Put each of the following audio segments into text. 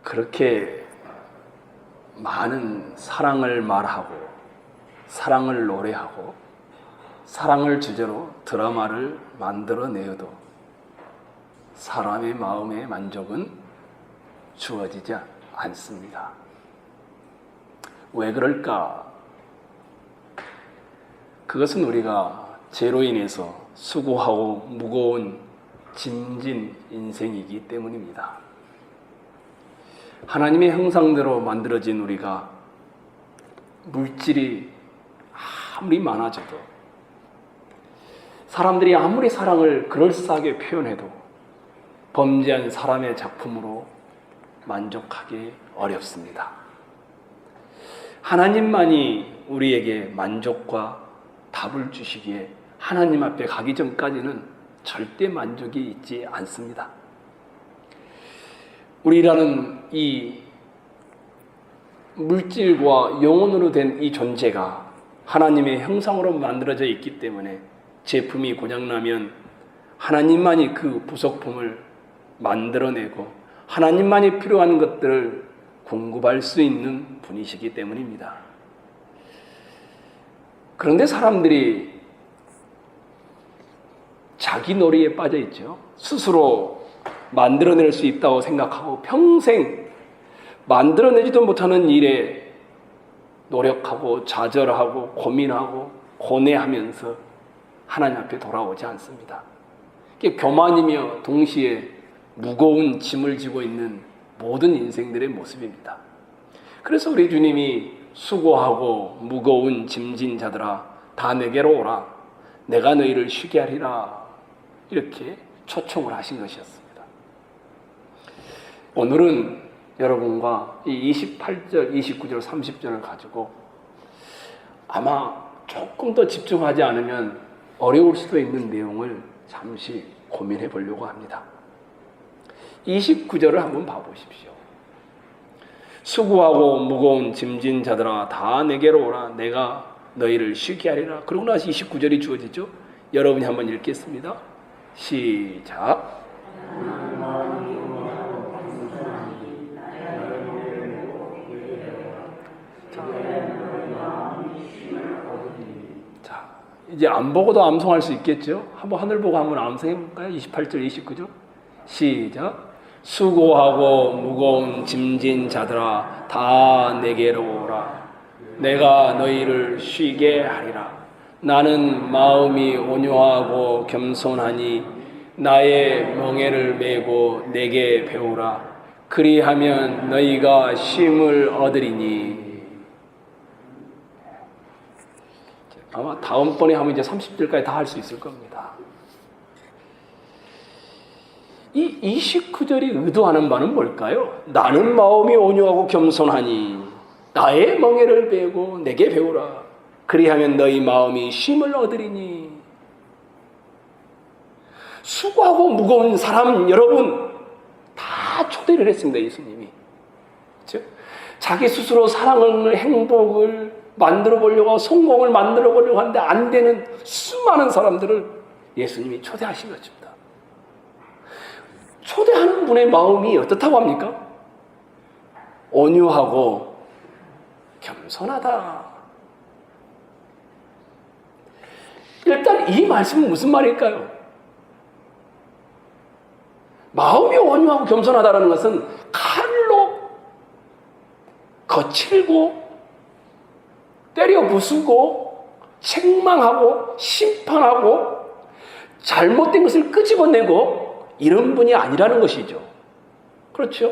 그렇게 많은 사랑을 말하고 사랑을 노래하고 사랑을 주제로 드라마를 만들어내어도 사람의 마음의 만족은 주어지지 않습니다. 왜 그럴까? 그것은 우리가 죄로 인해서 수고하고 무거운 짐진 인생이기 때문입니다. 하나님의 형상대로 만들어진 우리가 물질이 아무리 많아져도 사람들이 아무리 사랑을 그럴싸하게 표현해도 범죄한 사람의 작품으로 만족하기 어렵습니다. 하나님만이 우리에게 만족과 답을 주시기에 하나님 앞에 가기 전까지는 절대 만족이 있지 않습니다. 우리라는 이 물질과 영혼으로 된 이 존재가 하나님의 형상으로 만들어져 있기 때문에 제품이 고장나면 하나님만이 그 부속품을 만들어내고 하나님만이 필요한 것들을 공급할 수 있는 분이시기 때문입니다. 그런데 사람들이 자기 놀이에 빠져 있죠. 스스로 만들어낼 수 있다고 생각하고 평생 만들어내지도 못하는 일에 노력하고 좌절하고 고민하고 고뇌하면서 하나님 앞에 돌아오지 않습니다. 이게 교만이며 동시에 무거운 짐을 지고 있는 모든 인생들의 모습입니다. 그래서 우리 주님이 수고하고 무거운 짐진 자들아 다 내게로 오라 내가 너희를 쉬게 하리라 이렇게 초청을 하신 것이었습니다. 오늘은 여러분과 이 28절, 29절, 30절을 가지고 아마 조금 더 집중하지 않으면 어려울 수도 있는 내용을 잠시 고민해 보려고 합니다. 29절을 한번 봐보십시오. 수고하고 무거운 짐진 자들아 다 내게로 오라 내가 너희를 쉬게 하리라. 그러고 나서 29절이 주어지죠. 여러분이 한번 읽겠습니다. 시작. 자, 이제 안 보고도 암송할 수 있겠죠? 한번 하늘 보고 한번 암송해 볼까요? 28절, 29절. 시작. 수고하고 무거운 짐진 자들아 다 내게로 오라 내가 너희를 쉬게 하리라. 나는 마음이 온유하고 겸손하니 나의 멍에를 메고 내게 배우라. 그리하면 너희가 쉼을 얻으리니. 아마 다음번에 하면 이제 30절까지 다 할 수 있을 겁니다. 이 29절이 의도하는 바는 뭘까요? 나는 마음이 온유하고 겸손하니 나의 멍에를 베고 내게 배우라. 그리하면 너희 마음이 쉼을 얻으리니. 수고하고 무거운 사람 여러분 다 초대를 했습니다. 예수님이. 그렇죠? 자기 스스로 사랑을 행복을 만들어 보려고 성공을 만들어 보려고 하는데 안 되는 수많은 사람들을 예수님이 초대하신 것입니다. 초대하는 분의 마음이 어떻다고 합니까? 온유하고 겸손하다. 일단 이 말씀은 무슨 말일까요? 마음이 온유하고 겸손하다는 것은 칼로 거칠고 때려 부수고 책망하고 심판하고 잘못된 것을 끄집어내고 이런 분이 아니라는 것이죠. 그렇죠?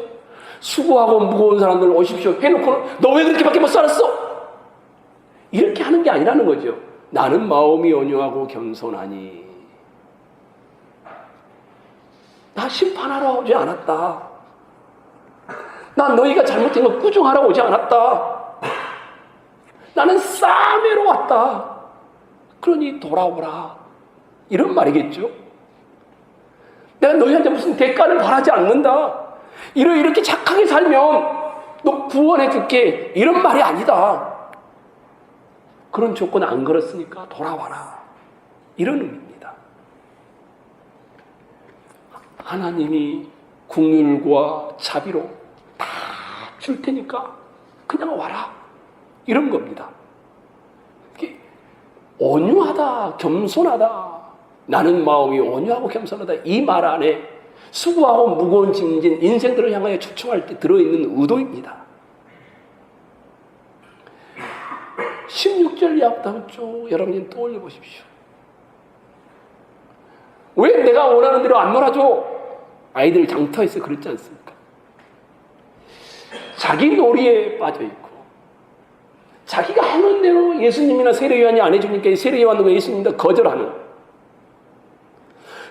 수고하고 무거운 사람들 오십시오 해놓고는 너 왜 그렇게밖에 못 살았어? 이렇게 하는 게 아니라는 거죠. 나는 마음이 온유하고 겸손하니 나 심판하러 오지 않았다. 난 너희가 잘못된 거 꾸중하러 오지 않았다. 나는 싸매러 왔다. 그러니 돌아오라. 이런 말이겠죠. 내가 너희한테 무슨 대가를 바라지 않는다. 이렇게 착하게 살면 너 구원해 줄게. 이런 말이 아니다. 그런 조건 안 걸었으니까 돌아와라. 이런 의미입니다. 하나님이 긍휼과 자비로 다 줄 테니까 그냥 와라. 이런 겁니다. 이게 온유하다, 겸손하다, 나는 마음이 온유하고 겸손하다, 이 말 안에 수고하고 무거운 짐진 인생들을 향하여 초청할 때 들어있는 의도입니다. 16절 이하부터 쭉 여러분이 떠올려 보십시오. 왜 내가 원하는 대로 안 놀아줘? 아이들 장터에서 그랬지 않습니까? 자기 놀이에 빠져있고, 자기가 하는 대로 예수님이나 세례요한이 안 해주니까 세례요한과 예수님도 거절하는,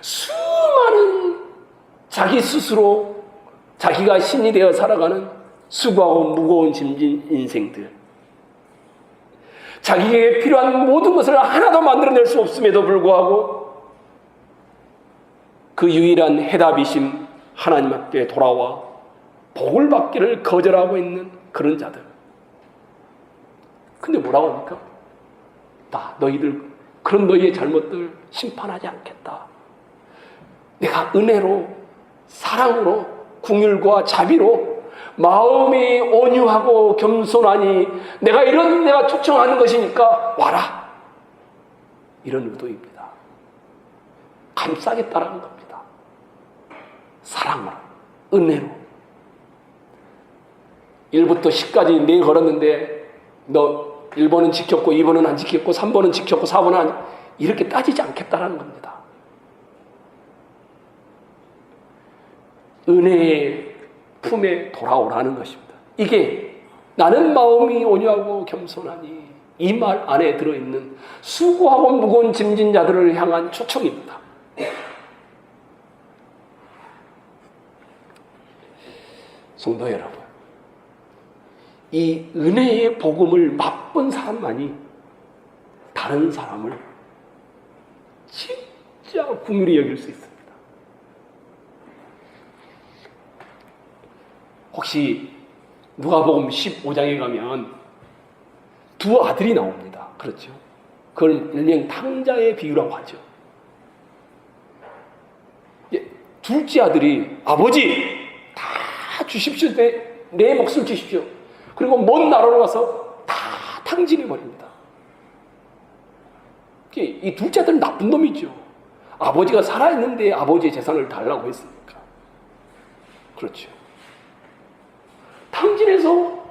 수많은 자기 스스로 자기가 신이 되어 살아가는 수고하고 무거운 짐진 인생들, 자기에게 필요한 모든 것을 하나도 만들어낼 수 없음에도 불구하고 그 유일한 해답이심 하나님 앞에 돌아와 복을 받기를 거절하고 있는 그런 자들. 근데 뭐라고 합니까? 나 너희들 그런 너희의 잘못들 심판하지 않겠다. 내가 은혜로, 사랑으로, 긍휼과 자비로 마음이 온유하고 겸손하니 내가 초청하는 것이니까 와라. 이런 의도입니다. 감싸겠다라는 겁니다. 사랑으로, 은혜로. 1부터 10까지 네 걸었는데 너 1번은 지켰고 2번은 안 지켰고 3번은 지켰고 4번은 안, 이렇게 따지지 않겠다라는 겁니다. 은혜의 품에 돌아오라는 것입니다. 이게 나는 마음이 온유하고 겸손하니 이 말 안에 들어있는 수고하고 무거운 짐진 자들을 향한 초청입니다. 성도 여러분, 이 은혜의 복음을 맛본 사람만이 다른 사람을 진짜 긍휼히 여길 수 있습니다. 혹시 누가복음 15장에 가면 두 아들이 나옵니다. 그렇죠? 그걸 일명 탕자의 비유라고 하죠. 둘째 아들이 아버지 다 주십시오. 내 몫을 주십시오. 그리고 먼 나라로 가서 다 탕진해 버립니다. 이 둘째 아들은 나쁜 놈이죠. 아버지가 살아있는데 아버지의 재산을 달라고 했으니까. 그렇죠. 탕진해서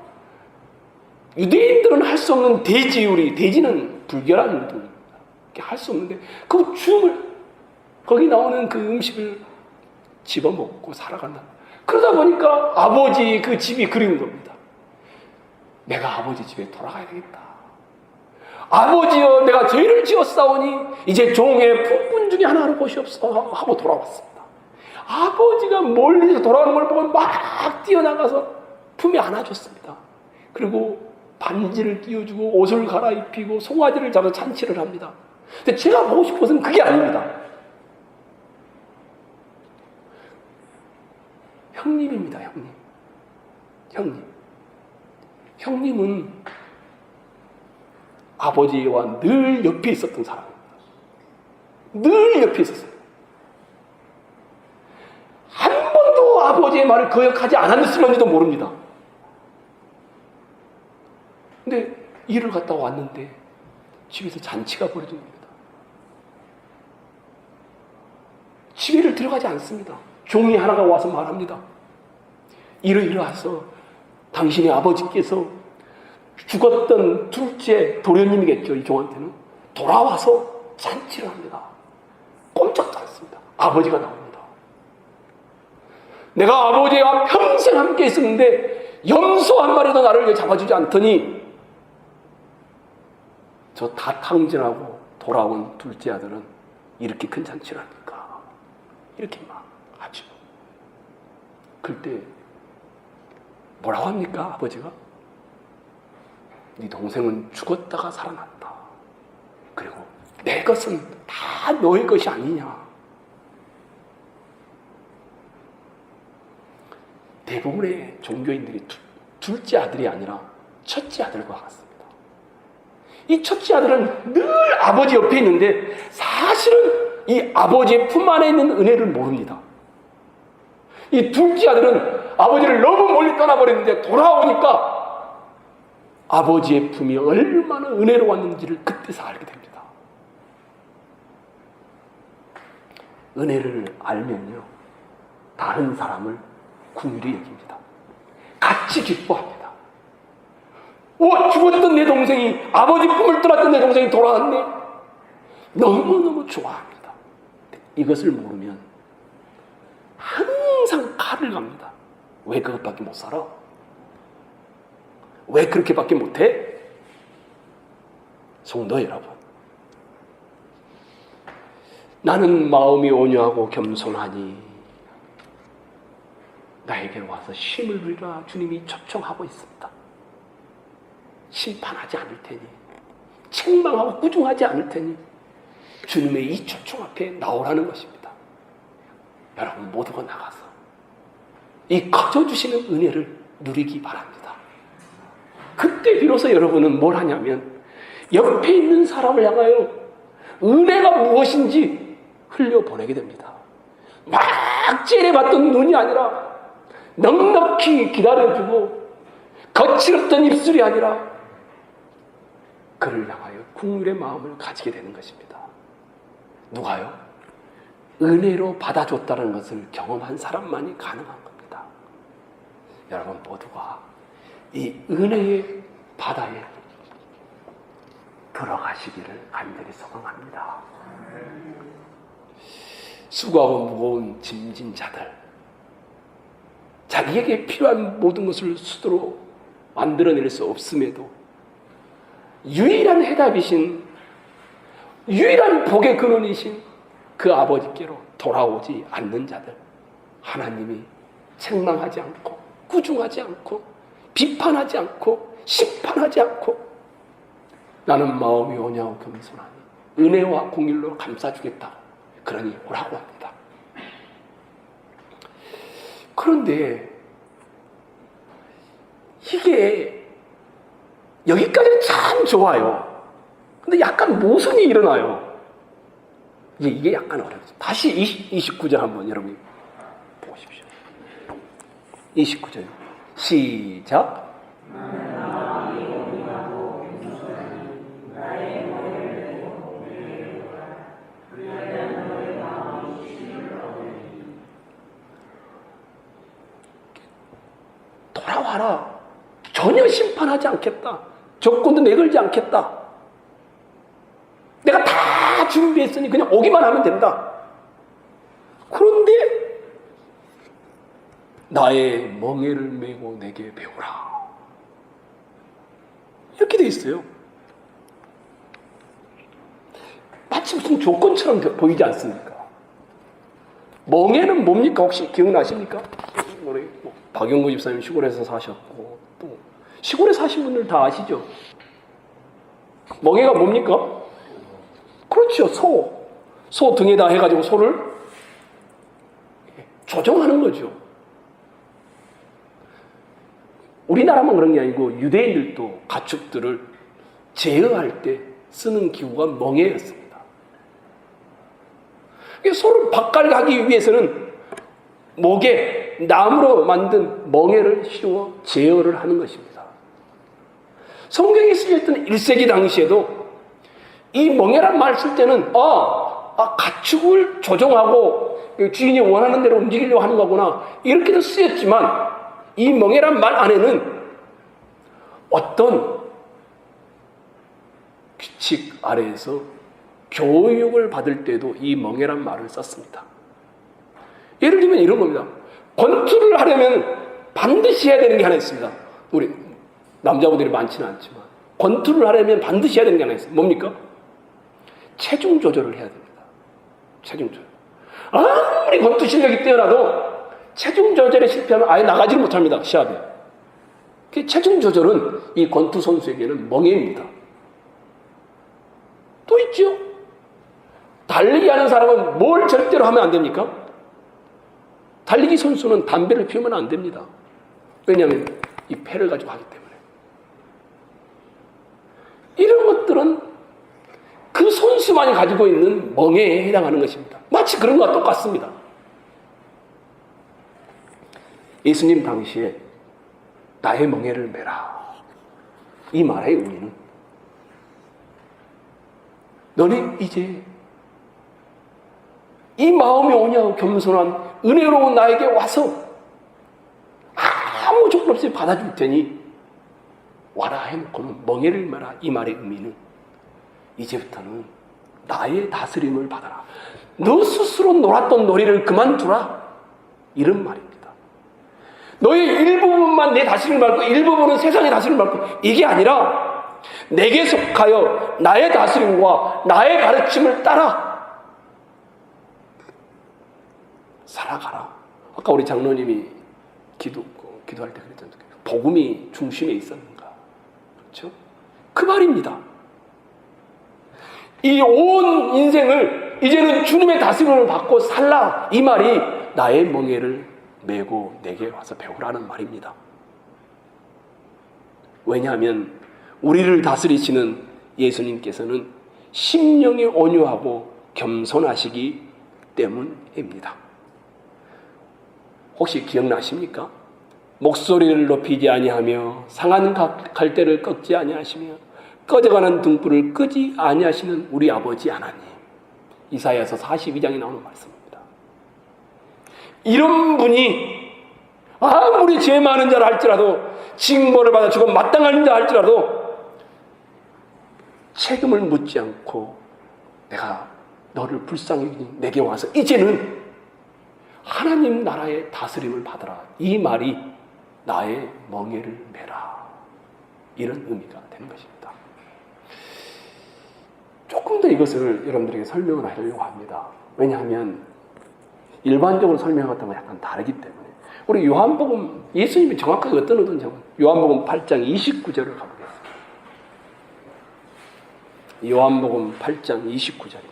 유대인들은 할 수 없는 대지율이, 대지는 불결한 운동입니다. 할 수 없는데 그 죽음을, 거기 나오는 그 음식을 집어먹고 살아간다. 그러다 보니까 아버지 그 집이 그리운 겁니다. 내가 아버지 집에 돌아가야 되겠다. 아버지여, 내가 죄를 지었사오니 이제 종의 품꾼 중에 하나로 보시옵소서 하고 돌아왔습니다. 아버지가 멀리서 돌아오는 걸 보고 막 뛰어나가서 품에 안아줬습니다. 그리고 반지를 끼워주고 옷을 갈아입히고 송아지를 잡아 잔치를 합니다. 근데 제가 보고 싶어서는 그게 아닙니다. 형님입니다. 형님은 아버지와 늘 옆에 있었던 사람입니다. 늘 옆에 있었어요. 한 번도 아버지의 말을 거역하지 않았을지도 모릅니다. 근데 일을 갔다 왔는데 집에서 잔치가 벌어진 겁니다. 집에를 들어가지 않습니다. 종이 하나가 와서 말합니다. 이러이러해서 당신의 아버지께서 죽었던 둘째 도련님이겠죠, 이 종한테는. 돌아와서 잔치를 합니다. 꼼짝도 않습니다. 아버지가 나옵니다. 내가 아버지와 평생 함께 있었는데 염소 한 마리도 나를 잡아주지 않더니 저 다 탕진하고 돌아온 둘째 아들은 이렇게 큰 잔치를 하니까 이렇게 막 하죠. 그때 뭐라고 합니까? 아버지가 네 동생은 죽었다가 살아났다. 그리고 내 것은 다 너의 것이 아니냐. 대부분의 종교인들이 둘째 아들이 아니라 첫째 아들과 같습니다. 이 첫째 아들은 늘 아버지 옆에 있는데 사실은 이 아버지의 품 안에 있는 은혜를 모릅니다. 이 둘째 아들은 아버지를 너무 멀리 떠나버렸는데 돌아오니까 아버지의 품이 얼마나 은혜로웠는지를 그때서 알게 됩니다. 은혜를 알면요, 다른 사람을 긍휼히 여깁니다. 같이 기뻐합니다. 죽었던 내 동생이, 아버지 품을 떠났던 내 동생이 돌아왔네. 너무너무 좋아합니다. 이것을 모르면 항상 칼을 갑니다. 왜 그것밖에 못 살아? 왜 그렇게밖에 못해? 성도 여러분, 나는 마음이 온유하고 겸손하니 나에게 와서 힘을 부리라 주님이 초청하고 있습니다. 심판하지 않을 테니, 책망하고 꾸중하지 않을 테니 주님의 이 초청 앞에 나오라는 것입니다. 여러분 모두가 나가서 이 거저주시는 은혜를 누리기 바랍니다. 그때 비로소 여러분은 뭘 하냐면 옆에 있는 사람을 향하여 은혜가 무엇인지 흘려보내게 됩니다. 막 째려봤던 눈이 아니라 넉넉히 기다려주고 거칠었던 입술이 아니라 그를 향하여 긍휼의 마음을 가지게 되는 것입니다. 누가요? 은혜로 받아줬다는 것을 경험한 사람만이 가능한 겁니다. 여러분 모두가 이 은혜의 바다에 들어가시기를 간절히 소망합니다. 수고하고 무거운 짐진 자들, 자기에게 필요한 모든 것을 스스로 만들어낼 수 없음에도 유일한 해답이신, 유일한 복의 근원이신 그 아버지께로 돌아오지 않는 자들, 하나님이 책망하지 않고 꾸중하지 않고 비판하지 않고 심판하지 않고 나는 마음이 온유하고 겸손하니 은혜와 공일로 감싸주겠다, 그러니 오라고 합니다. 그런데 이게 여기까지는 참 좋아요. 근데 약간 모순이 일어나요. 이게 약간 어렵죠. 다시 29절 한번 여러분이 보십시오. 29절 시작. 돌아와라. 전혀 심판하지 않겠다. 조건도 내걸지 않겠다. 내가 다 준비했으니 그냥 오기만 하면 된다. 그런데 나의 멍에를 메고 내게 배우라. 이렇게 돼 있어요. 마치 무슨 조건처럼 보이지 않습니까? 멍에는 뭡니까? 혹시 기억나십니까? 우리 박영구 집사님 시골에서 사셨고 또 시골에 사신 분들 다 아시죠? 멍에가 뭡니까? 그렇죠. 소 등에다 해가지고 소를 조정하는 거죠. 우리나라만 그런 게 아니고 유대인들도 가축들을 제어할 때 쓰는 기구가 멍에였습니다. 소를 밭갈가기 위해서는 목에 나무로 만든 멍에를 씌워 제어를 하는 것입니다. 성경에 쓰여있던 1세기 당시에도 이 멍에란 말을 쓸 때는 가축을 조종하고 주인이 원하는 대로 움직이려고 하는 거구나, 이렇게도 쓰였지만 이 멍에란 말 안에는 어떤 규칙 아래에서 교육을 받을 때도 이 멍에란 말을 썼습니다. 예를 들면 이런 겁니다. 권투를 하려면 반드시 해야 되는 게 하나 있습니다. 우리 남자분들이 많지는 않지만 권투를 하려면 반드시 해야 되는 게 하나 있어요. 뭡니까? 체중 조절을 해야 됩니다. 체중 조절. 아무리 권투 실력이 뛰어나도 체중 조절에 실패하면 아예 나가지를 못합니다. 시합에. 체중 조절은 이 권투 선수에게는 멍해입니다. 또 있죠. 달리기 하는 사람은 뭘 절대로 하면 안 됩니까? 달리기 선수는 담배를 피우면 안 됩니다. 왜냐하면 이 폐를 가지고 하기 때문에. 이런 것들은 그 선수만이 가지고 있는 멍에에 해당하는 것입니다. 마치 그런 것과 똑같습니다. 예수님 당시에 나의 멍에를 메라. 이 말의 의미는 너네 이제 이 마음이 오냐고 겸손한 은혜로운 나에게 와서 아무 조건 없이 받아줄 테니 와라 해놓고는 멍에를 메라. 이 말의 의미는 이제부터는 나의 다스림을 받아라. 너 스스로 놀았던 놀이를 그만두라. 이런 말입니다. 너의 일부분만 내 다스림을 받고 일부분은 세상의 다스림을 받고 이게 아니라 내게 속하여 나의 다스림과 나의 가르침을 따라 살아가라. 아까 우리 장로님이 기도할 때 그랬잖아요. 복음이 중심에 있었는가. 그렇죠? 그 말입니다. 이 온 인생을 이제는 주님의 다스림을 받고 살라. 이 말이 나의 멍에를 메고 내게 와서 배우라는 말입니다. 왜냐하면 우리를 다스리시는 예수님께서는 심령이 온유하고 겸손하시기 때문입니다. 혹시 기억나십니까? 목소리를 높이지 아니하며 상한 갈대를 꺾지 아니하시며 꺼져가는 등불을 끄지 아니하시는 우리 아버지 하나님. 이사야서 42장에 나오는 말씀입니다. 이런 분이 아무리 죄 많은 자라 할지라도 징벌을 받아 죽어 마땅한 자 할지라도 책임을 묻지 않고 내가 너를 불쌍히 여기니 내게 와서 이제는 하나님 나라의 다스림을 받아라. 이 말이 나의 멍에를 메라. 이런 의미가 되는 것입니다. 조금 더 이것을 여러분들에게 설명을 하려고 합니다. 왜냐하면 일반적으로 설명하다고 약간 다르기 때문에. 우리 요한복음, 예수님이 정확하게 어떤 의도인지 요한복음 8장 29절을 가보겠습니다. 요한복음 8장 29절입니다.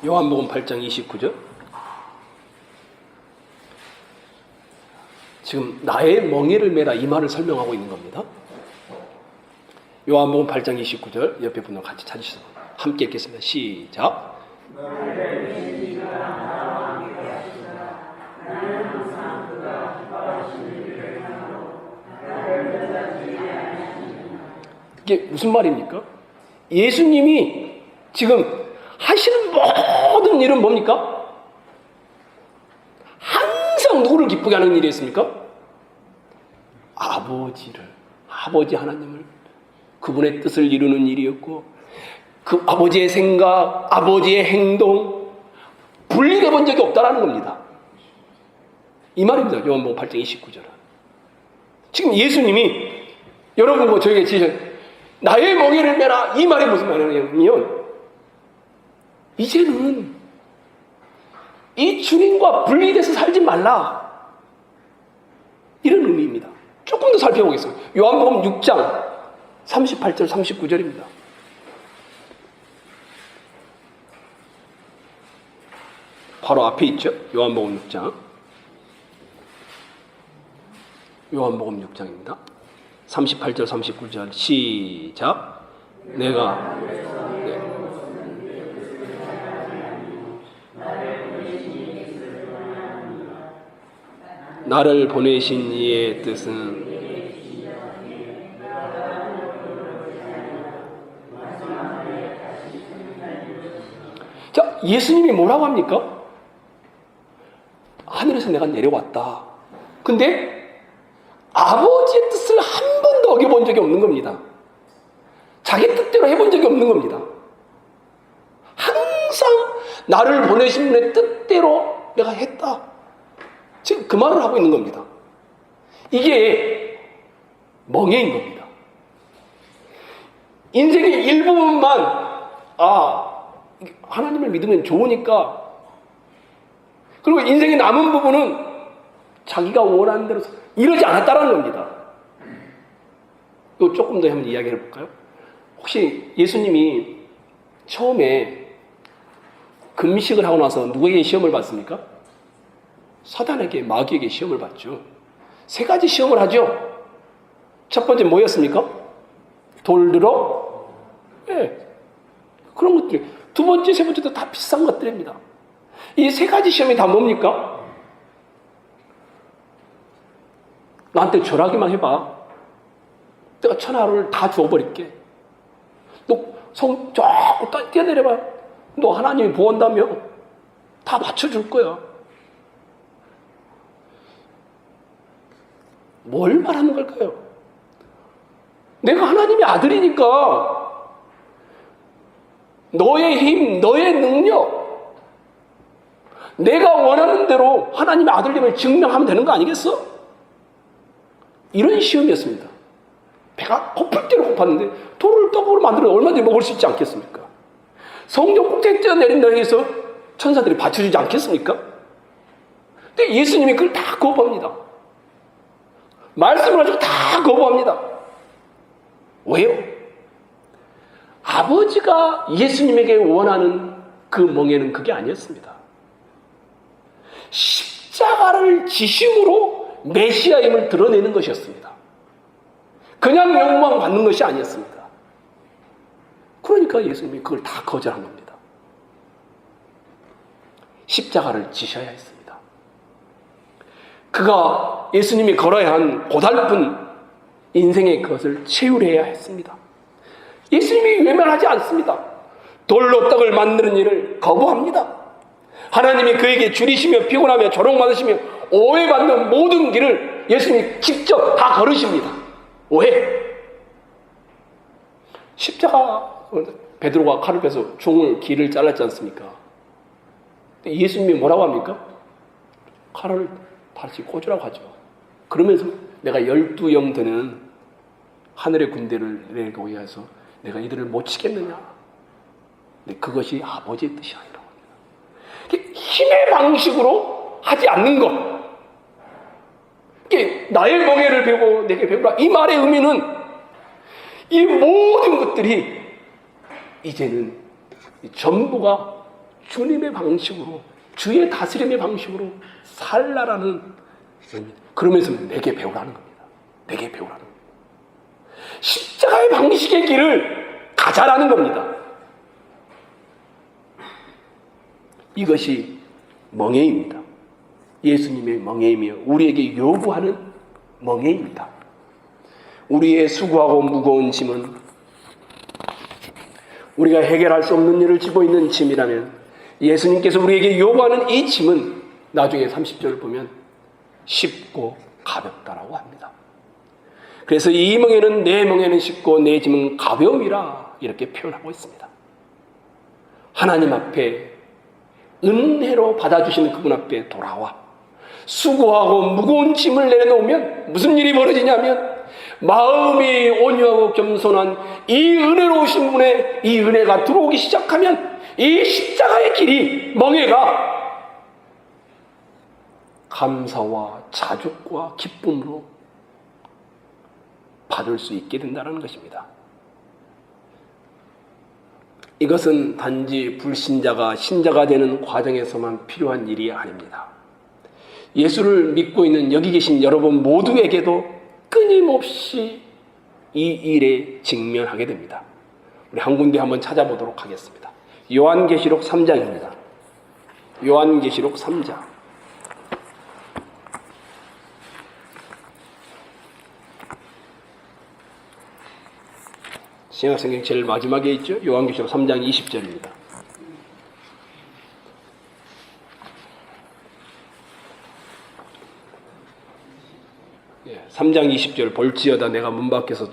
요한복음 8장 29절. 지금 나의 멍에를 메라 이 말을 설명하고 있는 겁니다. 요한복음 8장 29절 옆에 분들 같이 찾으시죠. 함께 읽겠습니다. 시작. 이게 무슨 말입니까? 예수님이 지금 하시는 모든 일은 뭡니까? 항상 누구를 기쁘게 하는 일이었습니까? 아버지 하나님을, 그분의 뜻을 이루는 일이었고 그 아버지의 생각, 아버지의 행동 분리돼 본 적이 없다라는 겁니다. 이 말입니다. 요한복음 8장 29절은. 지금 예수님이 여러분과 저에게 지신 나의 멍에를 메라 이 말이 무슨 말이냐면 이제는 이 주님과 분리돼서 살지 말라. 이런 의미입니다. 조금 더 살펴보겠습니다. 요한복음 6장 38절 39절입니다. 바로 앞에 있죠. 요한복음 6장. 요한복음 6장입니다. 38절 39절 시작. 내가 나를 보내신 이의 뜻은 자, 예수님이 뭐라고 합니까? 하늘에서 내가 내려왔다. 근데 아버지의 뜻을 한 번도 어겨본 적이 없는 겁니다. 자기 뜻대로 해본 적이 없는 겁니다. 항상 나를 보내신 분의 뜻대로 내가 했다. 지금 그 말을 하고 있는 겁니다. 이게 멍해인 겁니다. 인생의 일부분만 하나님을 믿으면 좋으니까, 그리고 인생의 남은 부분은 자기가 원하는 대로 이러지 않았다라는 겁니다. 이거 조금 더 한번 이야기해 볼까요? 혹시 예수님이 처음에 금식을 하고 나서 누구에게 시험을 받습니까? 사단에게, 마귀에게 시험을 받죠. 세 가지 시험을 하죠. 첫 번째 뭐였습니까? 돌 들어? 예. 그런 것들. 두 번째, 세 번째도 다 비싼 것들입니다. 이 세 가지 시험이 다 뭡니까? 나한테 절하기만 해봐. 내가 천하를 다 주어버릴게. 저 뛰어내려봐. 너 하나님이 보온다며 다 맞춰줄 거야. 뭘 말하는 걸까요? 내가 하나님의 아들이니까 너의 힘, 너의 능력, 내가 원하는 대로 하나님의 아들임을 증명하면 되는 거 아니겠어? 이런 시험이었습니다. 배가 고플 대로 고팠는데 돌을 떡으로 만들어 얼마든지 먹을 수 있지 않겠습니까? 성경 꼭대기 뛰어내린다 해서 천사들이 받쳐주지 않겠습니까? 근데 예수님이 그걸 다 거부합니다. 말씀을 가지고 다 거부합니다. 왜요? 아버지가 예수님에게 원하는 그 멍에는 그게 아니었습니다. 십자가를 지심으로 메시아임을 드러내는 것이었습니다. 그냥 영광 받는 것이 아니었습니다. 그러니까 예수님이 그걸 다 거절한 겁니다. 십자가를 지셔야 했습니다. 그가 예수님이 걸어야 한 고달픈 인생의 것을 채우려야 했습니다. 예수님이 외면하지 않습니다. 돌로 떡을 만드는 일을 거부합니다. 하나님이 그에게 줄이시며 피곤하며 조롱받으시며 오해받는 모든 길을 예수님이 직접 다 걸으십니다. 왜? 십자가 베드로가 칼을 빼서 길을 잘랐지 않습니까? 예수님이 뭐라고 합니까? 칼을 다시 꽂으라고 하죠. 그러면서 내가 12영 드는 하늘의 군대를 내고 위해서 내가 이들을 못 치겠느냐? 근데 그것이 아버지의 뜻이 아니라고 합니다. 힘의 방식으로 하지 않는 것. 나의 멍에를 베고 내게 베우라. 이 말의 의미는 이 모든 것들이 이제는 전부가 주님의 방식으로, 주의 다스림의 방식으로 살라라는 의미입니다. 그러면서 내게 배우라는 겁니다. 내게 배우라는 겁니다. 십자가의 방식의 길을 가자라는 겁니다. 이것이 멍에입니다. 예수님의 멍에이며 우리에게 요구하는 멍에입니다. 우리의 수고하고 무거운 짐은 우리가 해결할 수 없는 일을 지고 있는 짐이라면 예수님께서 우리에게 요구하는 이 짐은 나중에 30절을 보면 쉽고 가볍다라고 합니다. 그래서 이 멍에는 내 멍에는 쉽고 내 짐은 가벼움이라 이렇게 표현하고 있습니다. 하나님 앞에 은혜로 받아주시는 그분 앞에 돌아와 수고하고 무거운 짐을 내려놓으면 무슨 일이 벌어지냐면 마음이 온유하고 겸손한 이 은혜로우신 분의 이 은혜가 들어오기 시작하면 이 십자가의 길이 멍에가 감사와 자족과 기쁨으로 받을 수 있게 된다는 것입니다. 이것은 단지 불신자가 신자가 되는 과정에서만 필요한 일이 아닙니다. 예수를 믿고 있는 여기 계신 여러분 모두에게도 끊임없이 이 일에 직면하게 됩니다. 우리 한 군데 한번 찾아보도록 하겠습니다. 요한계시록 3장입니다. 요한계시록 3장. 신약성경 제일 마지막에 있죠. 요한계시록 3장 20절입니다. 예, 3장 20절 볼지어다 내가 문 밖에서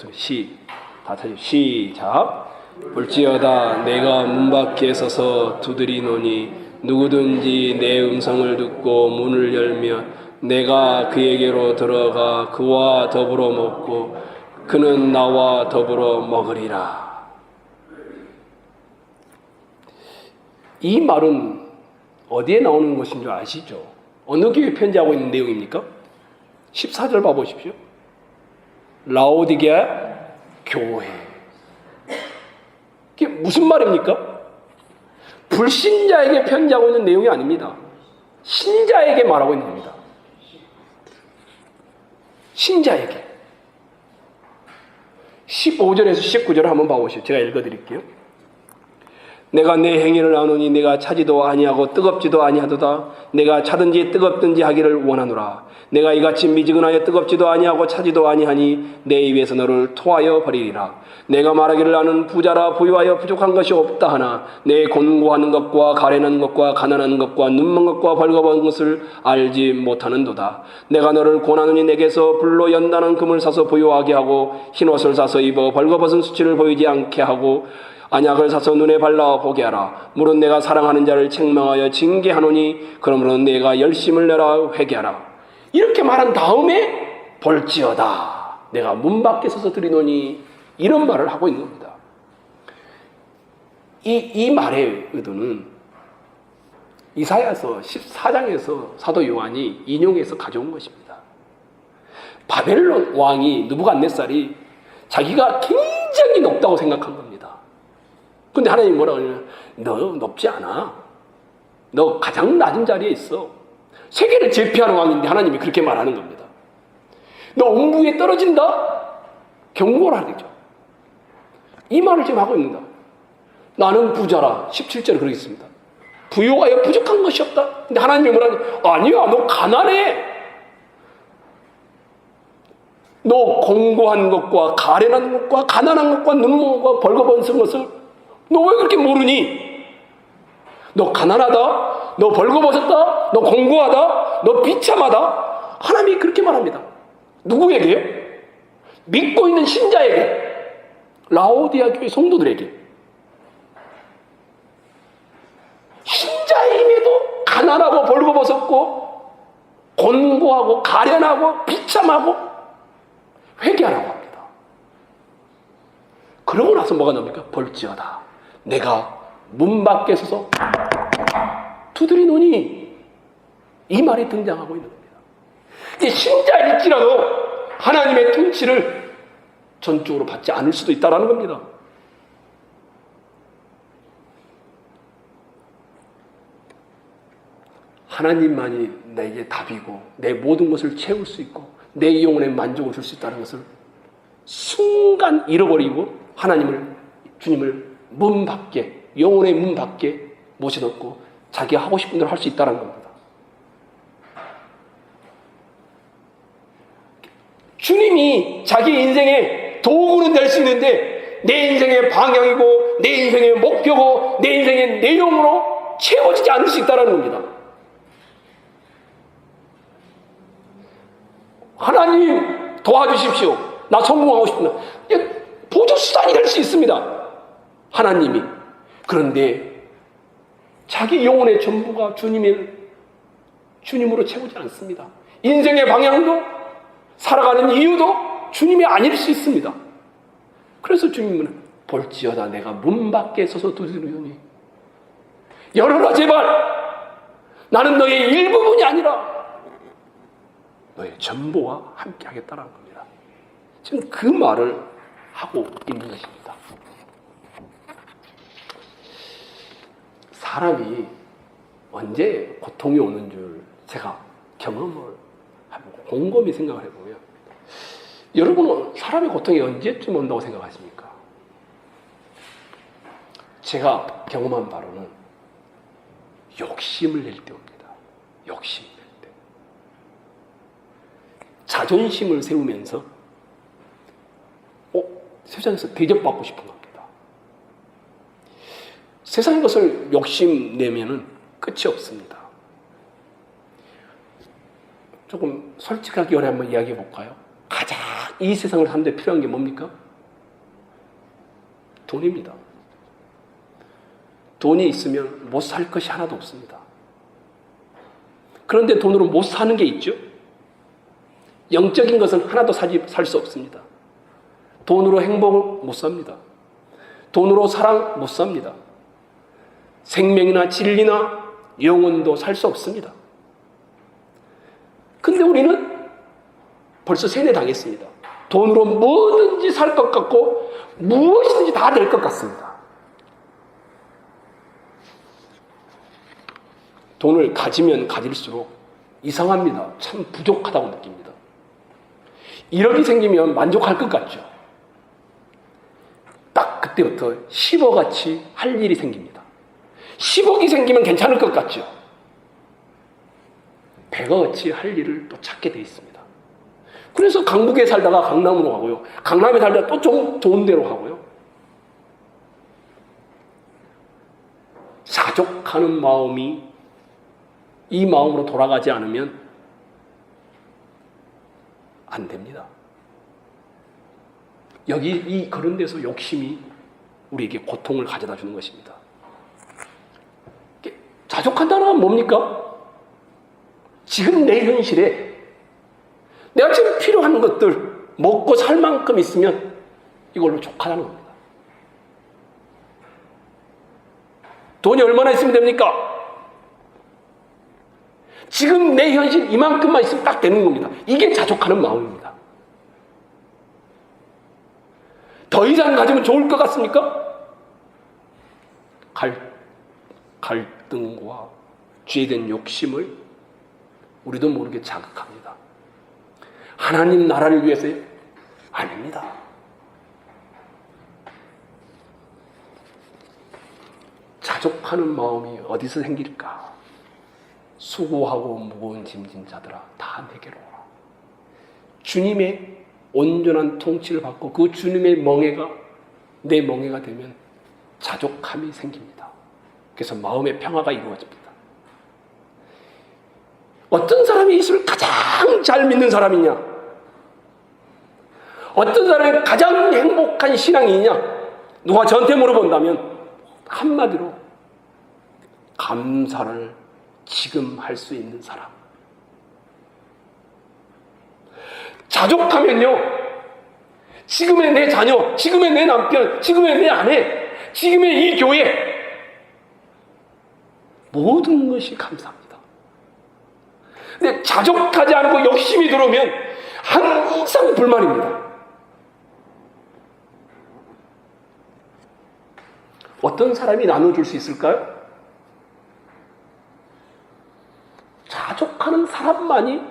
시작. 볼지어다 내가 문 밖에 서서 두드리노니 누구든지 내 음성을 듣고 문을 열면 내가 그에게로 들어가 그와 더불어 먹고 그는 나와 더불어 먹으리라. 이 말은 어디에 나오는 것인 줄 아시죠? 어느 교회 편지하고 있는 내용입니까? 14절 봐보십시오. 라오디게아 교회. 이게 무슨 말입니까? 불신자에게 편지하고 있는 내용이 아닙니다. 신자에게 말하고 있는 겁니다. 신자에게. 15절에서 19절 한번 봐보시죠. 제가 읽어드릴게요. 내가 내 행위를 아노니 내가 차지도 아니하고 뜨겁지도 아니하도다. 내가 차든지 뜨겁든지 하기를 원하노라. 내가 이같이 미지근하여 뜨겁지도 아니하고 차지도 아니하니 내 입에서 너를 토하여 버리리라. 내가 말하기를 나는 부자라 부유하여 부족한 것이 없다 하나 내 곤고하는 것과 가련한 것과 가난한 것과 눈먼 것과 벌거벗은 것을 알지 못하는도다. 내가 너를 권하노니 내게서 불로 연단한 금을 사서 부유하게 하고 흰옷을 사서 입어 벌거벗은 수치를 보이지 않게 하고 안약을 사서 눈에 발라 보게 하라. 물은 내가 사랑하는 자를 책망하여 징계하노니 그러므로 내가 열심을 내라 회개하라. 이렇게 말한 다음에 볼지어다 내가 문 밖에 서서 드리노니 이런 말을 하고 있는 겁니다. 이 말의 의도는 이사야서 14장에서 사도 요한이 인용해서 가져온 것입니다. 바벨론 왕이 느부갓네살이 자기가 굉장히 높다고 생각한 겁니다. 근데 하나님이 뭐라고 하냐면 너 높지 않아. 너 가장 낮은 자리에 있어. 세계를 제패하는 왕인데 하나님이 그렇게 말하는 겁니다. 너 옹부에 떨어진다? 경고를 하죠. 이 말을 지금 하고 있습니다. 나는 부자라. 17절에 그러겠습니다. 부유하여 부족한 것이 없다. 근데 하나님이 뭐라냐? 아니야, 너 가난해. 너 공고한 것과 가련한 것과 가난한 것과 눈먼 것과 벌거벗은 것을 너 왜 그렇게 모르니? 너 가난하다, 너 벌거벗었다, 너 공고하다, 너 비참하다. 하나님이 그렇게 말합니다. 누구에게요? 믿고 있는 신자에게, 라오디아 교회 성도들에게. 신자임에도 가난하고 벌거벗었고 곤고하고 가련하고 비참하고 회개하라고 합니다. 그러고 나서 뭐가 나옵니까? 볼지어다 내가 문 밖에 서서 두드리노니 이 말이 등장하고 있는 겁니다. 이제 신자일지라도 하나님의 통치를 전적으로 받지 않을 수도 있다는 겁니다. 하나님만이 내게 답이고 내 모든 것을 채울 수 있고 내 영혼에 만족을 줄 수 있다는 것을 순간 잃어버리고 주님을 문 밖에, 영혼의 문 밖에 모셔놓고 자기가 하고 싶은 대로 할 수 있다는 겁니다. 주님이 자기 인생의 도구는 될 수 있는데 내 인생의 방향이고 내 인생의 목표고 내 인생의 내용으로 채워지지 않을 수 있다는 겁니다. 하나님 도와주십시오. 나 성공하고 싶구나. 보조수단이 될 수 있습니다. 하나님이. 그런데 자기 영혼의 전부가 주님으로 채우지 않습니다. 인생의 방향도 살아가는 이유도 주님이 아닐 수 있습니다. 그래서 주님은 볼지어다 내가 문 밖에 서서 두드리노니 열어라 제발. 나는 너의 일부분이 아니라 너의 전부와 함께 하겠다는 겁니다. 지금 그 말을 하고 있는 것입니다. 사람이 언제 고통이 오는 줄 제가 경험을 해보고 곰곰이 생각을 해보면 여러분은 사람의 고통이 언제쯤 온다고 생각하십니까? 제가 경험한 바로는 욕심을 낼 때 옵니다. 욕심 낼 때. 자존심을 세우면서 세상에서 대접받고 싶은 겁니다. 세상의 것을 욕심내면은 끝이 없습니다. 조금 솔직하게 우리 한번 이야기해 볼까요? 가장 이 세상을 사는데 필요한 게 뭡니까? 돈입니다. 돈이 있으면 못 살 것이 하나도 없습니다. 그런데 돈으로 못 사는 게 있죠? 영적인 것은 하나도 살 수 없습니다. 돈으로 행복을 못 삽니다. 돈으로 사랑 못 삽니다. 생명이나 진리나 영혼도 살 수 없습니다. 근데 우리는 벌써 세뇌당했습니다. 돈으로 뭐든지 살 것 같고 무엇이든지 다 될 것 같습니다. 돈을 가지면 가질수록 이상합니다. 참 부족하다고 느낍니다. 1억이 생기면 만족할 것 같죠. 그때부터 10억같이 할 일이 생깁니다. 10억이 생기면 괜찮을 것 같죠? 100억같이 할 일을 또 찾게 돼 있습니다. 그래서 강북에 살다가 강남으로 가고요. 강남에 살다가 또 좋은 데로 가고요. 자족하는 마음이 이 마음으로 돌아가지 않으면 안 됩니다. 여기 그런 데서 욕심이 우리에게 고통을 가져다 주는 것입니다. 자족한다는 건 뭡니까? 지금 내 현실에 내가 지금 필요한 것들 먹고 살 만큼 있으면 이걸로 족하다는 겁니다. 돈이 얼마나 있으면 됩니까? 지금 내 현실 이만큼만 있으면 딱 되는 겁니다. 이게 자족하는 마음입니다. 더 이상 가지면 좋을 것 같습니까? 갈등과 죄된 욕심을 우리도 모르게 자극합니다. 하나님 나라를 위해서 아닙니다. 자족하는 마음이 어디서 생길까? 수고하고 무거운 짐진 자들아 다 내게로 오라. 주님의 온전한 통치를 받고 그 주님의 멍에가 내 멍에가 되면 자족함이 생깁니다. 그래서 마음의 평화가 이루어집니다. 어떤 사람이 예수를 가장 잘 믿는 사람이냐? 어떤 사람이 가장 행복한 신앙이냐? 누가 저한테 물어본다면 한마디로 감사를 지금 할 수 있는 사람. 자족하면요, 지금의 내 자녀, 지금의 내 남편, 지금의 내 아내, 지금의 이 교회, 모든 것이 감사합니다. 근데 자족하지 않고 욕심이 들어오면 항상 불만입니다. 어떤 사람이 나눠줄 수 있을까요? 자족하는 사람만이,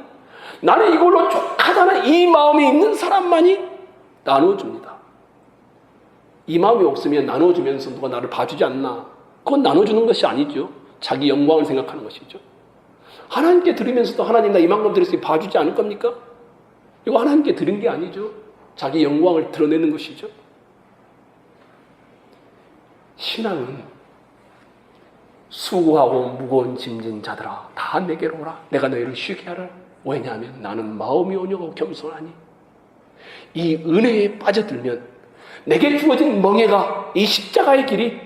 나는 이걸로 족하다는 이 마음이 있는 사람만이 나눠줍니다. 이 마음이 없으면 나눠주면서 누가 나를 봐주지 않나? 그건 나눠주는 것이 아니죠. 자기 영광을 생각하는 것이죠. 하나님께 드리면서도 하나님 나 이만큼 드렸으니 봐주지 않을 겁니까? 이거 하나님께 드린 게 아니죠. 자기 영광을 드러내는 것이죠. 신앙은 수고하고 무거운 짐진 자들아 다 내게로 오라. 내가 너희를 쉬게 하라. 왜냐하면 나는 마음이 온유하고 겸손하니. 이 은혜에 빠져들면 내게 주어진 멍에가 이 십자가의 길이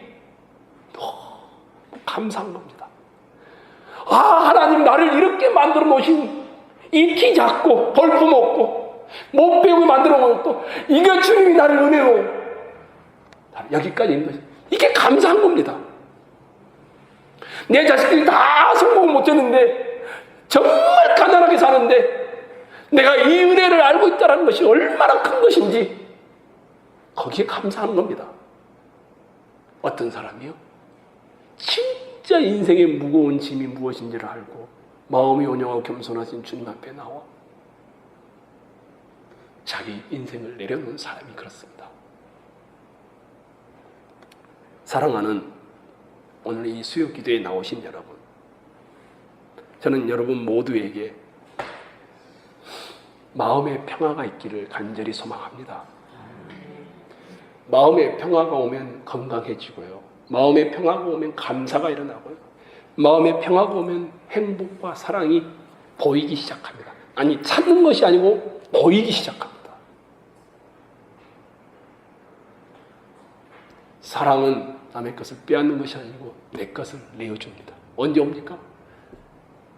너무 감사한 겁니다. 아, 하나님 나를 이렇게 만들어 놓으신 이 키 작고 벌품 없고 못 배우게 만들어 놓고 이게 주님이 나를 은혜로 여기까지 있는 것이, 이게 감사한 겁니다. 내 자식들이 다 성공을 못했는데 정말 가난하게 사는데 내가 이 은혜를 알고 있다는 것이 얼마나 큰 것인지 거기에 감사하는 겁니다. 어떤 사람이요? 진짜 인생의 무거운 짐이 무엇인지를 알고 마음이 온유하고 겸손하신 주님 앞에 나와 자기 인생을 내려놓은 사람이 그렇습니다. 사랑하는 오늘 이 수요 기도에 나오신 여러분, 저는 여러분 모두에게 마음의 평화가 있기를 간절히 소망합니다. 마음의 평화가 오면 건강해지고요. 마음의 평화가 오면 감사가 일어나고요. 마음의 평화가 오면 행복과 사랑이 보이기 시작합니다. 아니, 찾는 것이 아니고 보이기 시작합니다. 사랑은 남의 것을 빼앗는 것이 아니고 내 것을 내어줍니다. 언제 옵니까?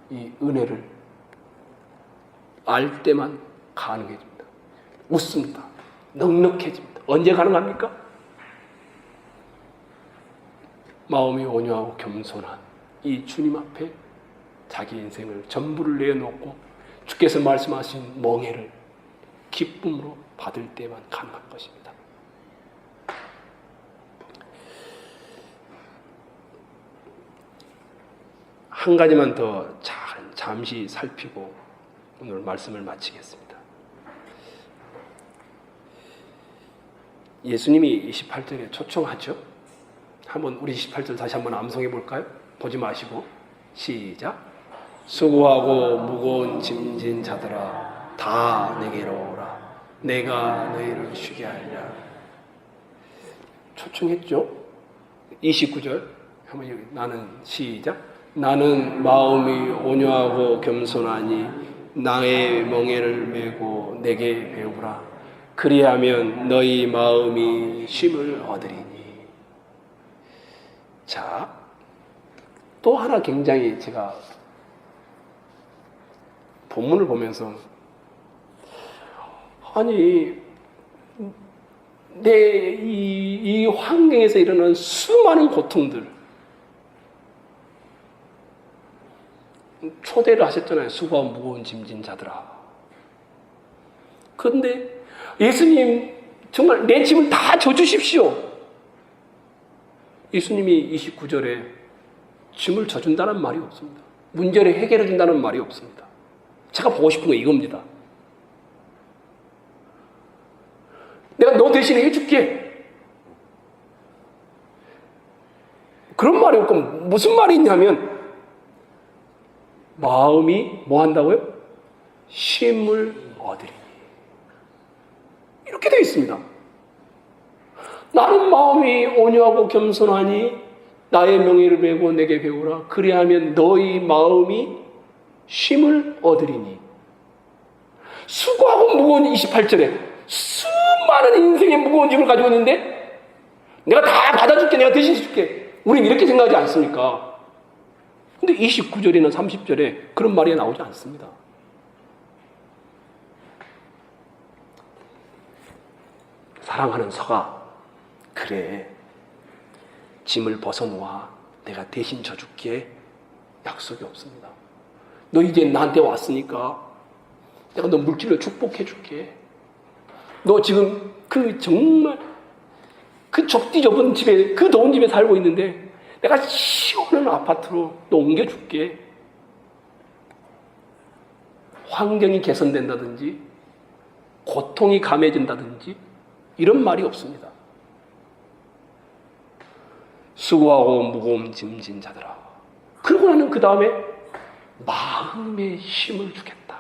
이 은혜를 알 때만 가능해집니다. 웃습니다. 넉넉해집니다. 언제 가능합니까? 마음이 온유하고 겸손한 이 주님 앞에 자기 인생을 전부를 내어놓고 주께서 말씀하신 멍에를 기쁨으로 받을 때만 가능한 것입니다. 한 가지만 더 잠시 살피고 오늘 말씀을 마치겠습니다. 예수님이 28절에 초청하죠. 한번 우리 28절 다시 한번 암송해 볼까요? 보지 마시고 시작. 수고하고 무거운 짐진 자들아 다 내게로 오라. 내가 너희를 쉬게 하리라. 초청했죠. 29절 한번 여기 나는 시작. 나는 마음이 온유하고 겸손하니 나의 멍에를 메고 내게 배우라. 그리하면 너희 마음이 쉼을 얻으리니. 자, 또 하나 굉장히 제가 본문을 보면서 아니 내 이 환경에서 일어나는 수많은 고통들 초대를 하셨잖아요. 수고하고 무거운 짐진 자들아. 그런데 예수님 정말 내 짐을 다 져주십시오. 예수님이 29절에 짐을 져준다는 말이 없습니다. 문제를 해결해 준다는 말이 없습니다. 제가 보고 싶은 건 이겁니다. 내가 너 대신에 해줄게. 그런 말이 없고 무슨 말이 있냐면 마음이 뭐 한다고요? 쉼을 얻으리니. 이렇게 되어 있습니다. 나는 마음이 온유하고 겸손하니 나의 명예를 메고 내게 배우라. 그리하면 너희 마음이 쉼을 얻으리니. 수고하고 무거운 28절에 수많은 인생의 무거운 짐을 가지고 있는데 내가 다 받아줄게, 내가 대신 줄게. 우린 이렇게 생각하지 않습니까? 근데 29절이나 30절에 그런 말이 나오지 않습니다. 사랑하는 서가, 그래, 짐을 벗어놓아. 내가 대신 져줄게. 약속이 없습니다. 너 이제 나한테 왔으니까 내가 너 물질로 축복해줄게. 너 지금 그 정말 그 좁디 좁은 집에, 그 더운 집에 살고 있는데 내가 시원한 아파트로 너 옮겨줄게. 환경이 개선된다든지 고통이 감해진다든지 이런 말이 없습니다. 수고하고 무거운 짐진 자들아. 그러고 나는 그 다음에 마음의 쉼을 주겠다.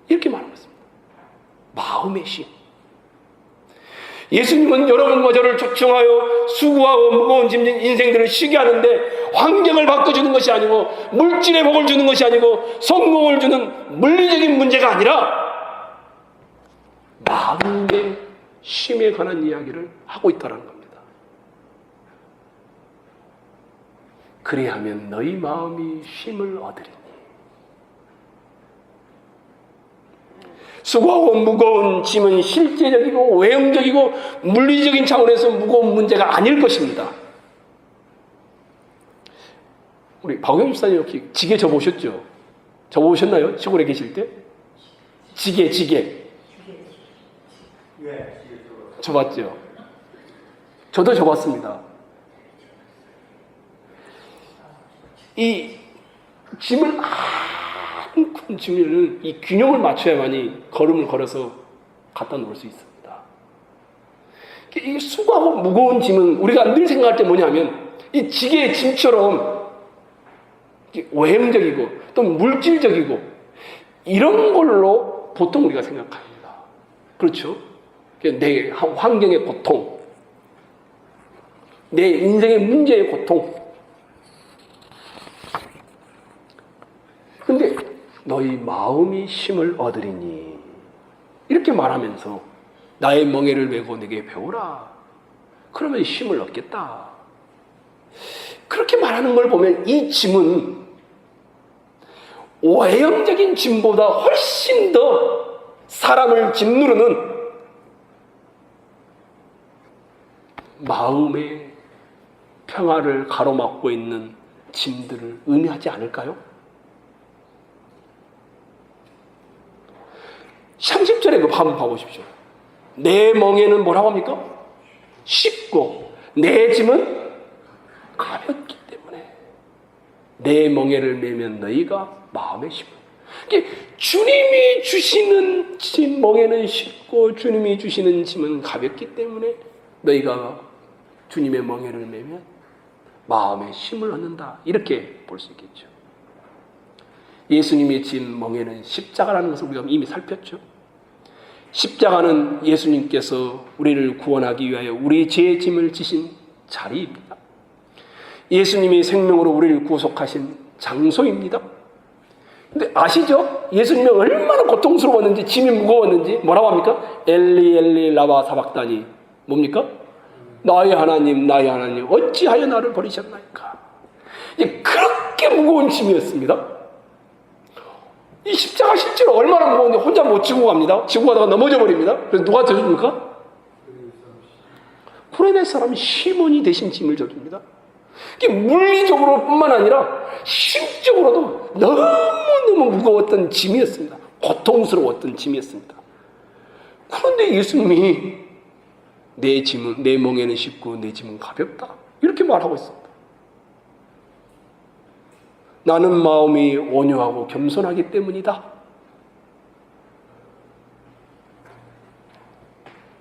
이렇게 말하고 있습니다. 마음의 쉼. 예수님은 여러분과 저를 초청하여 수고하고 무거운 짐진 인생들을 쉬게 하는데 환경을 바꿔주는 것이 아니고 물질의 복을 주는 것이 아니고 성공을 주는 물리적인 문제가 아니라 마음의 쉼에 관한 이야기를 하고 있다는 겁니다. 그리하면 너희 마음이 쉼을 얻으리니. 수고하고 무거운 짐은 실제적이고 외형적이고 물리적인 차원에서 무거운 문제가 아닐 것입니다. 우리 박영일 집사님 혹시 지게 접으셨죠? 접으셨나요? 시골에 계실 때? 지게. 접었죠? 저도 접었습니다. 이 짐을 큰 짐을 이 균형을 맞춰야만이 걸음을 걸어서 갖다 놓을 수 있습니다. 이 수고하고 무거운 짐은 우리가 늘 생각할 때 뭐냐면 이 지게의 짐처럼 외형적이고 또 물질적이고 이런 걸로 보통 우리가 생각합니다. 그렇죠? 내 환경의 고통, 내 인생의 문제의 고통. 근데 너희 마음이 쉼을 얻으리니 이렇게 말하면서 나의 멍에를 메고 내게 배우라. 그러면 쉼을 얻겠다. 그렇게 말하는 걸 보면 이 짐은 외형적인 짐보다 훨씬 더 사람을 짓누르는 마음의 평화를 가로막고 있는 짐들을 의미하지 않을까요? 30절에 그 한번 봐보십시오. 내 멍에는 뭐라고 합니까? 쉽고 내 짐은 가볍기 때문에 내 멍에를 메면 너희가 마음에 쉽고. 주님이 주시는 짐, 멍에는 쉽고 주님이 주시는 짐은 가볍기 때문에 너희가 주님의 멍에를 매면 마음에 힘을 얻는다. 이렇게 볼 수 있겠죠. 예수님의 짐 멍에는 십자가라는 것을 우리가 이미 살폈죠. 십자가는 예수님께서 우리를 구원하기 위하여 우리의 죄의 짐을 지신 자리입니다. 예수님이 생명으로 우리를 구속하신 장소입니다. 근데 아시죠? 예수님이 얼마나 고통스러웠는지, 짐이 무거웠는지. 뭐라고 합니까? 엘리 엘리 라바 사박다니. 뭡니까? 나의 하나님 나의 하나님 어찌하여 나를 버리셨나이까. 그렇게 무거운 짐이었습니다. 이 십자가 실제로 얼마나 무거운데 혼자 못 지고 갑니다. 지고 가다가 넘어져 버립니다. 그래서 누가 져줍니까? 쿠레네 사람 시몬이 대신 짐을 져줍니다. 물리적으로 뿐만 아니라 심적으로도 너무너무 무거웠던 짐이었습니다. 고통스러웠던 짐이었습니다. 그런데 예수님이 내 멍에는 쉽고 내 짐은 가볍다. 이렇게 말하고 있습니다. 나는 마음이 온유하고 겸손하기 때문이다.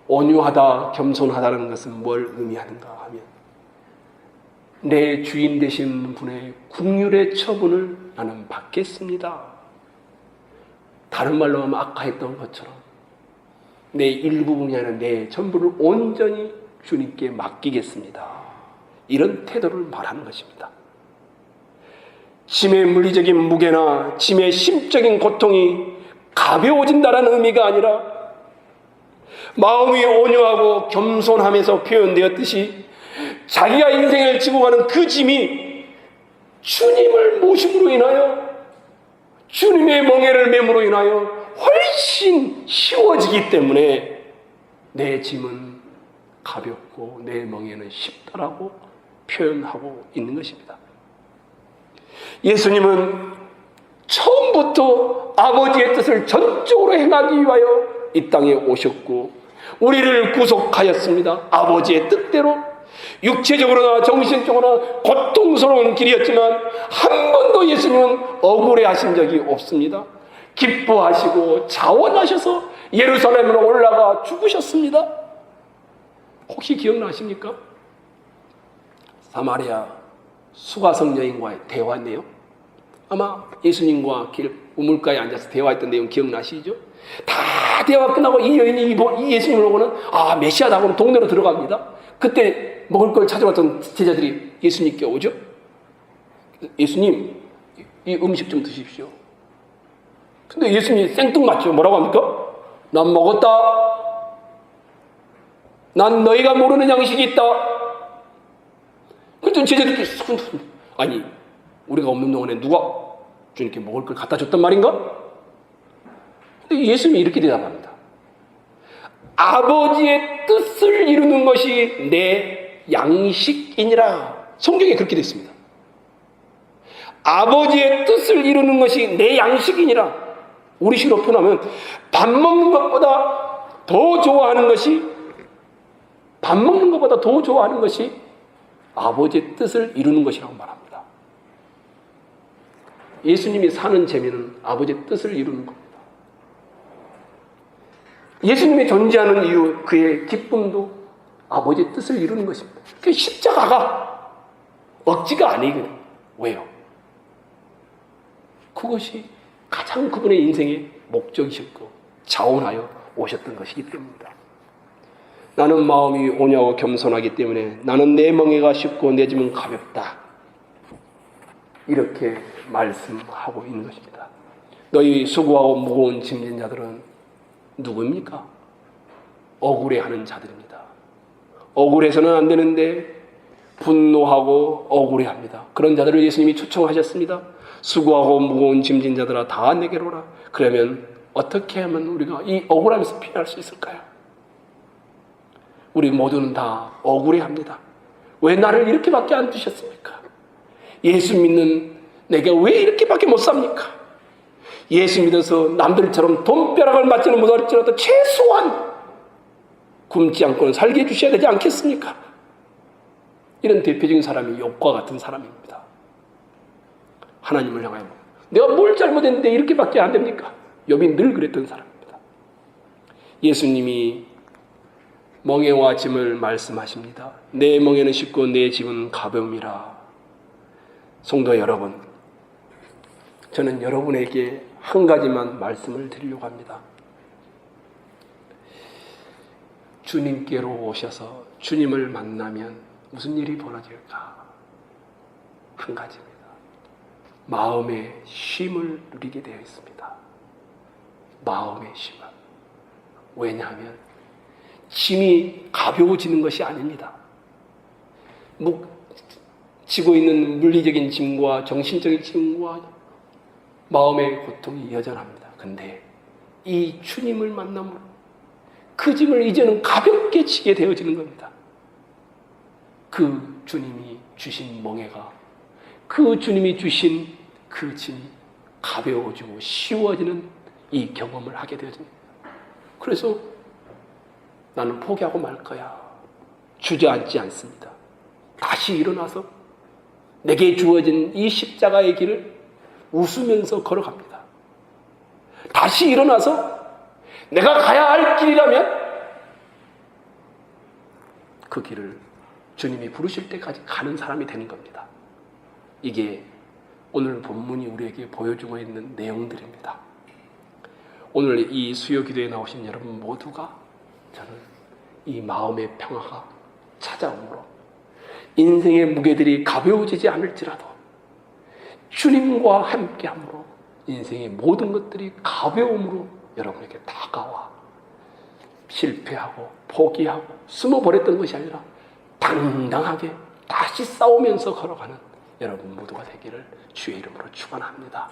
온유하다, 겸손하다는 것은 뭘 의미하는가 하면 내 주인 되신 분의 긍휼의 처분을 나는 받겠습니다. 다른 말로 하면 아까 했던 것처럼 내 일부분이 아니라 내 전부를 온전히 주님께 맡기겠습니다. 이런 태도를 말하는 것입니다. 짐의 물리적인 무게나 짐의 심적인 고통이 가벼워진다는 의미가 아니라 마음이 온유하고 겸손함에서 표현되었듯이 자기가 인생을 지고 가는 그 짐이 주님을 모심으로 인하여 주님의 멍에를 맴으로 인하여 훨씬 쉬워지기 때문에 내 짐은 가볍고 내 멍에는 쉽다라고 표현하고 있는 것입니다. 예수님은 처음부터 아버지의 뜻을 전적으로 행하기 위하여 이 땅에 오셨고 우리를 구속하였습니다. 아버지의 뜻대로 육체적으로나 정신적으로나 고통스러운 길이었지만 한 번도 예수님은 억울해하신 적이 없습니다. 기뻐하시고 자원하셔서 예루살렘으로 올라가 죽으셨습니다. 혹시 기억나십니까? 사마리아 수가성 여인과의 대화 내용, 아마 예수님과 우물가에 앉아서 대화했던 내용 기억나시죠? 다 대화 끝나고 이 여인이 이 예수님을 보고는 메시아다 하고 동네로 들어갑니다. 그때 먹을 걸 찾아왔던 제자들이 예수님께 오죠. 예수님, 이 음식 좀 드십시오. 근데 예수님이 생뚱맞죠. 뭐라고 합니까? 난 먹었다. 난 너희가 모르는 양식이 있다. 그랬더니 제자들이 아니 우리가 없는 동안에 누가 주님께 먹을 걸 갖다 줬단 말인가? 근데 예수님이 이렇게 대답합니다. 아버지의 뜻을 이루는 것이 내 양식이니라. 성경에 그렇게 되어 있습니다. 아버지의 뜻을 이루는 것이 내 양식이니라. 우리 식으로 표현하면 밥 먹는 것보다 더 좋아하는 것이 아버지의 뜻을 이루는 것이라고 말합니다. 예수님이 사는 재미는 아버지의 뜻을 이루는 겁니다. 예수님이 존재하는 이유, 그의 기쁨도 아버지의 뜻을 이루는 것입니다. 그 십자가가 억지가 아니거든요. 왜요? 그것이 가장 그분의 인생의 목적이셨고 자원하여 오셨던 것이기 때문입니다. 나는 마음이 온유하고 겸손하기 때문에 나는 내 멍에가 쉽고 내 짐은 가볍다. 이렇게 말씀하고 있는 것입니다. 너희 수고하고 무거운 짐진 자들은 누구입니까? 억울해하는 자들입니다. 억울해서는 안 되는데 분노하고 억울해합니다. 그런 자들을 예수님이 초청하셨습니다. 수고하고 무거운 짐진 자들아 다 내게로 오라. 그러면 어떻게 하면 우리가 이 억울함에서 피할 수 있을까요? 우리 모두는 다 억울해합니다. 왜 나를 이렇게밖에 안 두셨습니까? 예수 믿는 내가 왜 이렇게밖에 못 삽니까? 예수 믿어서 남들처럼 돈벼락을 맞지는 못할지라도 최소한 굶지 않고는 살게 해주셔야 되지 않겠습니까? 이런 대표적인 사람이 욥과 같은 사람입니다. 하나님을 향하여 내가 뭘 잘못했는데 이렇게밖에 안 됩니까? 욥이 늘 그랬던 사람입니다. 예수님이 멍에와 짐을 말씀하십니다. 내 멍에는 쉽고 내 짐은 가벼움이라. 성도 여러분, 저는 여러분에게 한 가지만 말씀을 드리려고 합니다. 주님께로 오셔서 주님을 만나면 무슨 일이 벌어질까? 한 가지입니다. 마음의 쉼을 누리게 되어 있습니다. 마음의 쉼을. 왜냐하면 짐이 가벼워지는 것이 아닙니다. 지고 있는 물리적인 짐과 정신적인 짐과 마음의 고통이 여전합니다. 근데 이 주님을 만남으로 그 짐을 이제는 가볍게 지게 되어지는 겁니다. 그 주님이 주신 멍에가, 그 주님이 주신 그 짐이 가벼워지고 쉬워지는 이 경험을 하게 되어집니다. 그래서 나는 포기하고 말 거야. 주저앉지 않습니다. 다시 일어나서 내게 주어진 이 십자가의 길을 웃으면서 걸어갑니다. 다시 일어나서 내가 가야 할 길이라면 그 길을 주님이 부르실 때까지 가는 사람이 되는 겁니다. 이게 오늘 본문이 우리에게 보여주고 있는 내용들입니다. 오늘 이 수요 기도에 나오신 여러분 모두가 저는 이 마음의 평화가 찾아오므로 인생의 무게들이 가벼워지지 않을지라도 주님과 함께함으로 인생의 모든 것들이 가벼움으로 여러분에게 다가와 실패하고 포기하고 숨어버렸던 것이 아니라 당당하게 다시 싸우면서 걸어가는 여러분 모두가 되기를 주의 이름으로 축원합니다.